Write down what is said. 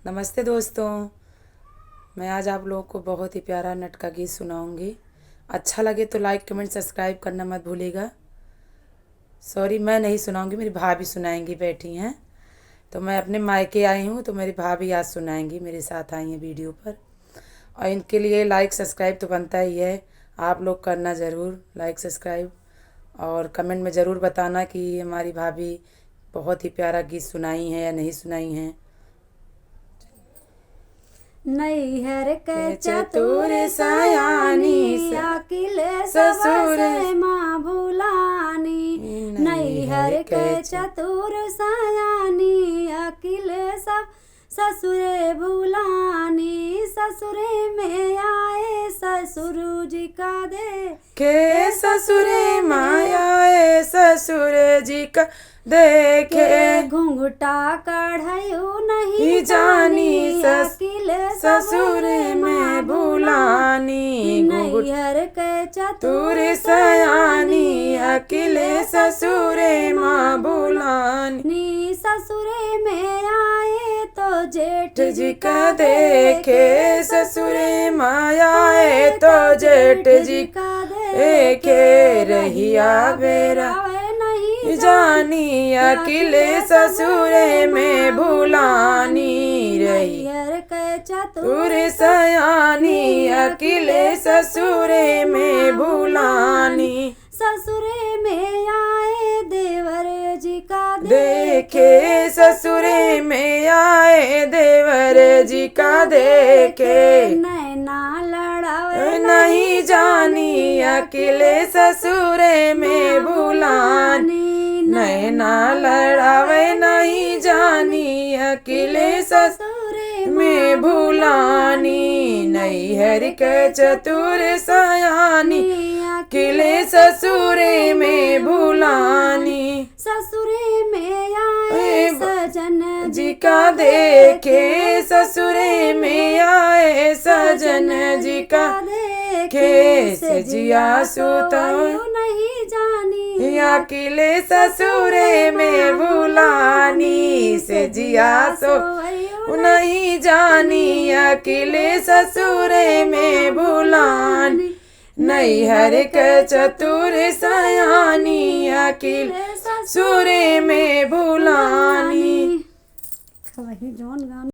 नमस्ते दोस्तों, मैं आज आप लोगों को बहुत ही प्यारा नट का गीत सुनाऊंगी। अच्छा लगे तो लाइक कमेंट सब्सक्राइब करना मत भूलिएगा। सॉरी, मैं नहीं सुनाऊंगी, मेरी भाभी सुनाएंगी, बैठी हैं। तो मैं अपने मायके आई हूँ तो मेरी भाभी आज सुनाएंगी, मेरे साथ आई हैं वीडियो पर। और इनके लिए लाइक सब्सक्राइब तो बनता ही है, आप लोग करना ज़रूर लाइक सब्सक्राइब। और कमेंट में ज़रूर बताना कि हमारी भाभी बहुत ही प्यारा गीत सुनाई है या नहीं सुनाई हैं। नैहर के चतुर सयानी अकिल ससुर सबसे माँ भुलानी। नैहर के चतुर सयानी अकिल सब ससुरे भुलानी। ससुरे में आए ससुर जी का दे के ससुरे माया ससुर जी का देखे। घुंघटा कढ़ायु नहीं ही जानी अकिल ससुर में भुलानी। नैहर के चतुर सयानी अकिले ससुरे माँ भुलानी। ससुरे में आए तो जेठ जी का देखे। ससुरे माया तो जेठ जी का देखे। रहिया बेरा नहीं जानी अकिले ससुरे में भुलानी। नैहर के चतुर सयानी अकिले ससुरे में भुलानी। ससुरे में आए देवर जी का देखे। ससुरे में आए देवर जी का देखे। नैना लड़ावे नहीं जानी अकिले ससुरे में भुलानी। नैना लड़ावे नहीं जानी अकिले ससुरे में भुलानी। नैहर के चतुर सयानी अकिले ससुरे में भुलानी। ससुरे में आए सजन जी का देखे। ससुरे में आए सजन जी का देखे। सजिया सुता नहीं जानी अकिले ससुरे में भुलानी। सजिया सो नहीं जानी अकिले ससुरे में भुलानी। नैहर के चतुर सयानी अकिले ससुरे में भुलानी। वही जौन गाना